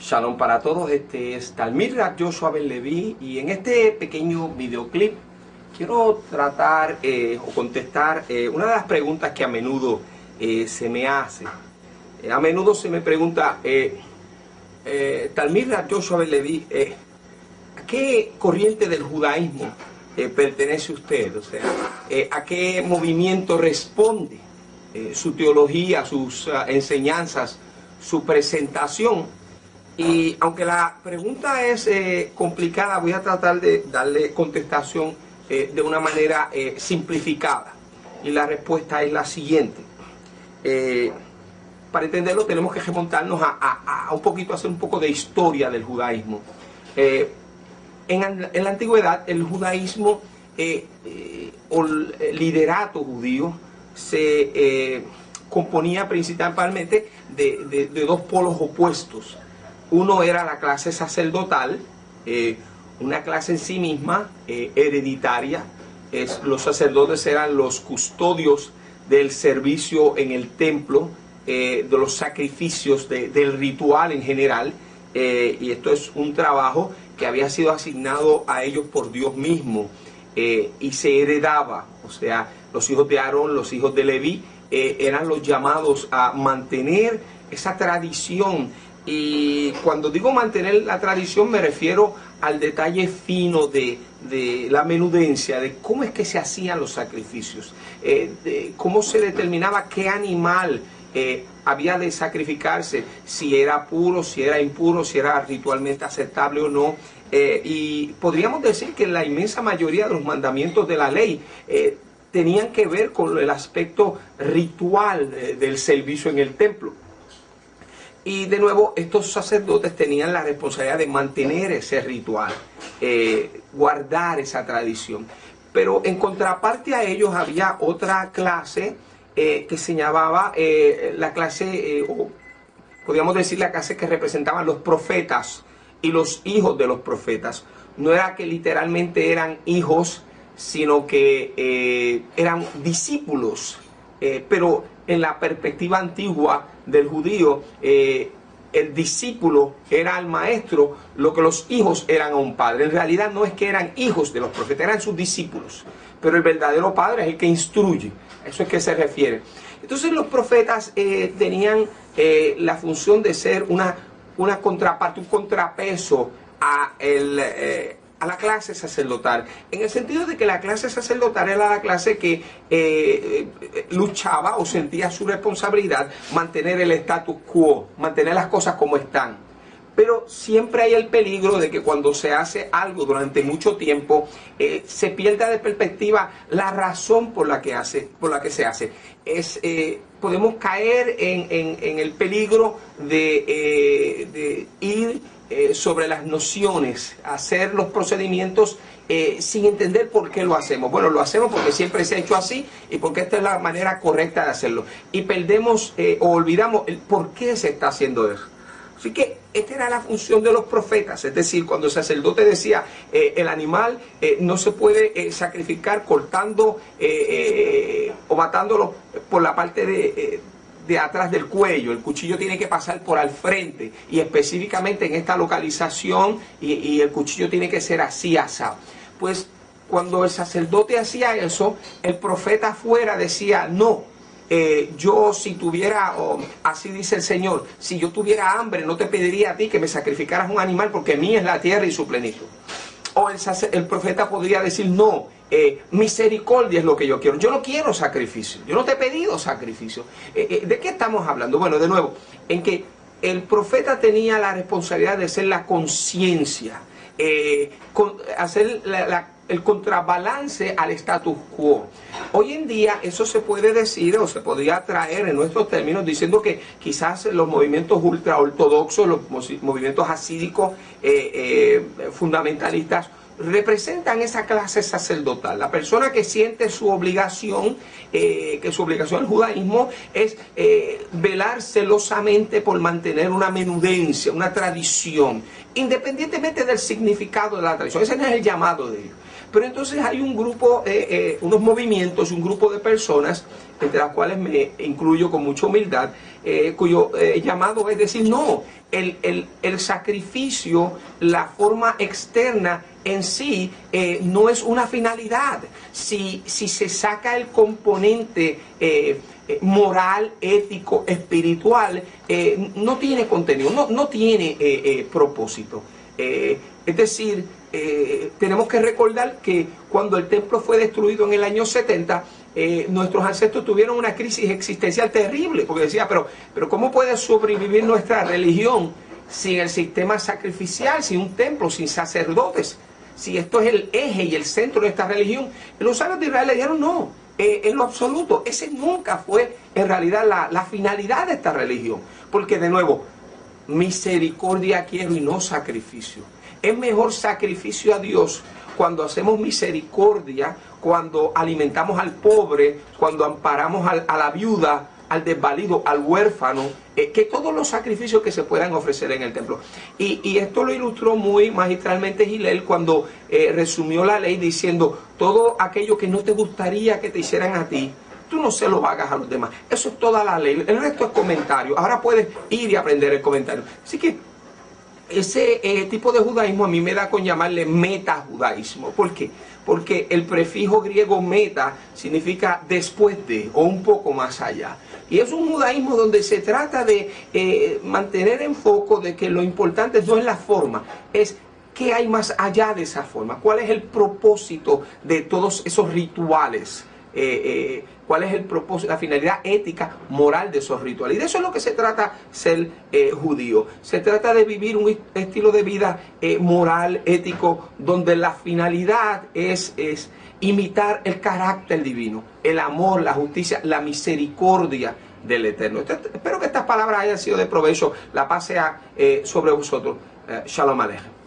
Shalom para todos, este es Talmid Rab Joshua Ben Levi y en este pequeño videoclip quiero tratar o contestar una de las preguntas que a menudo se me hace. A menudo se me pregunta, Talmid Rab Joshua Ben Levi, ¿a qué corriente del judaísmo pertenece usted? O sea, ¿a qué movimiento responde? Su teología, sus enseñanzas, su presentación. Y aunque la pregunta es complicada, voy a tratar de darle contestación de una manera simplificada. Y la respuesta es la siguiente. Para entenderlo tenemos que remontarnos a un poquito, hacer un poco de historia del judaísmo. En la antigüedad el judaísmo o el liderato judío se componía principalmente de dos polos opuestos. Uno era la clase sacerdotal, una clase en sí misma, hereditaria. Los sacerdotes eran los custodios del servicio en el templo, de los sacrificios, del ritual en general. Y esto es un trabajo que había sido asignado a ellos por Dios mismo y se heredaba. O sea, los hijos de Aarón, los hijos de Leví, eran los llamados a mantener esa tradición. Y cuando digo mantener la tradición me refiero al detalle fino de la menudencia, de cómo es que se hacían los sacrificios, de cómo se determinaba qué animal había de sacrificarse, si era puro, si era impuro, si era ritualmente aceptable o no. Y podríamos decir que la inmensa mayoría de los mandamientos de la ley tenían que ver con el aspecto ritual del servicio en el templo. Y de nuevo, estos sacerdotes tenían la responsabilidad de mantener ese ritual, guardar esa tradición. Pero en contraparte a ellos había otra clase que se llamaba la clase, o podríamos decir la clase que representaban los profetas y los hijos de los profetas. No era que literalmente eran hijos, sino que eran discípulos, pero en la perspectiva antigua del judío, el discípulo era al maestro lo que los hijos eran a un padre. En realidad no es que eran hijos de los profetas, eran sus discípulos, pero el verdadero padre es el que instruye. Eso es que se refiere. Entonces los profetas tenían la función de ser una contraparte, un contrapeso a la clase sacerdotal, en el sentido de que la clase sacerdotal era la clase que luchaba o sentía su responsabilidad mantener el status quo, mantener las cosas como están. Pero siempre hay el peligro de que cuando se hace algo durante mucho tiempo se pierda de perspectiva la razón por la que se hace. Podemos caer en el peligro de ir sobre las nociones, hacer los procedimientos sin entender por qué lo hacemos. Bueno, lo hacemos porque siempre se ha hecho así y porque esta es la manera correcta de hacerlo. Y perdemos o olvidamos el por qué se está haciendo eso. Así que esta era la función de los profetas, es decir, cuando el sacerdote decía el animal no se puede sacrificar cortando o matándolo por la parte de atrás del cuello, el cuchillo tiene que pasar por al frente y específicamente en esta localización y el cuchillo tiene que ser así asado. Pues cuando el sacerdote hacía eso, el profeta afuera decía no. Yo si tuviera, así dice el Señor, si yo tuviera hambre no te pediría a ti que me sacrificaras un animal porque mía es la tierra y su plenitud. O el profeta podría decir no, misericordia es lo que yo quiero. Yo no quiero sacrificio, yo no te he pedido sacrificio. ¿De qué estamos hablando? Bueno, de nuevo, en que el profeta tenía la responsabilidad de ser la conciencia, hacer el contrabalance al status quo. Hoy en día eso se puede decir o se podría traer en nuestros términos diciendo que quizás los movimientos ultraortodoxos, los movimientos hasídicos fundamentalistas representan esa clase sacerdotal, la persona que siente su obligación, que su obligación al judaísmo es velar celosamente por mantener una menudencia, una tradición, independientemente del significado de la tradición. Ese no es el llamado de ellos. Pero entonces hay un grupo, unos movimientos, un grupo de personas, entre las cuales me incluyo con mucha humildad, cuyo llamado es decir, no, el sacrificio, la forma externa en sí no es una finalidad. Si se saca el componente moral, ético, espiritual, no tiene contenido, no tiene propósito. Es decir, tenemos que recordar que cuando el templo fue destruido en el año 70, nuestros ancestros tuvieron una crisis existencial terrible, porque decía, pero ¿cómo puede sobrevivir nuestra religión sin el sistema sacrificial, sin un templo, sin sacerdotes? Si esto es el eje y el centro de esta religión. Y los sabios de Israel le dijeron, no, en lo absoluto, ese nunca fue en realidad la finalidad de esta religión. Porque de nuevo, misericordia quiero y no sacrificio. Es mejor sacrificio a Dios cuando hacemos misericordia, cuando alimentamos al pobre, cuando amparamos a la viuda, al desvalido, al huérfano, que todos los sacrificios que se puedan ofrecer en el templo. Y esto lo ilustró muy magistralmente Hillel cuando resumió la ley diciendo, todo aquello que no te gustaría que te hicieran a ti, tú no se lo hagas a los demás. Eso es toda la ley. El resto es comentario. Ahora puedes ir y aprender el comentario. Así que ese tipo de judaísmo a mí me da con llamarle metajudaísmo. ¿Por qué? Porque el prefijo griego meta significa después de o un poco más allá. Y es un judaísmo donde se trata de mantener en foco de que lo importante no es la forma, es qué hay más allá de esa forma. ¿Cuál es el propósito de todos esos rituales? ¿Cuál es el propósito, la finalidad ética, moral de esos rituales? Y de eso es lo que se trata ser judío. Se trata de vivir un estilo de vida moral, ético, donde la finalidad es imitar el carácter divino, el amor, la justicia, la misericordia del Eterno. Espero que estas palabras hayan sido de provecho. La paz sea sobre vosotros. Shalom Aleichem.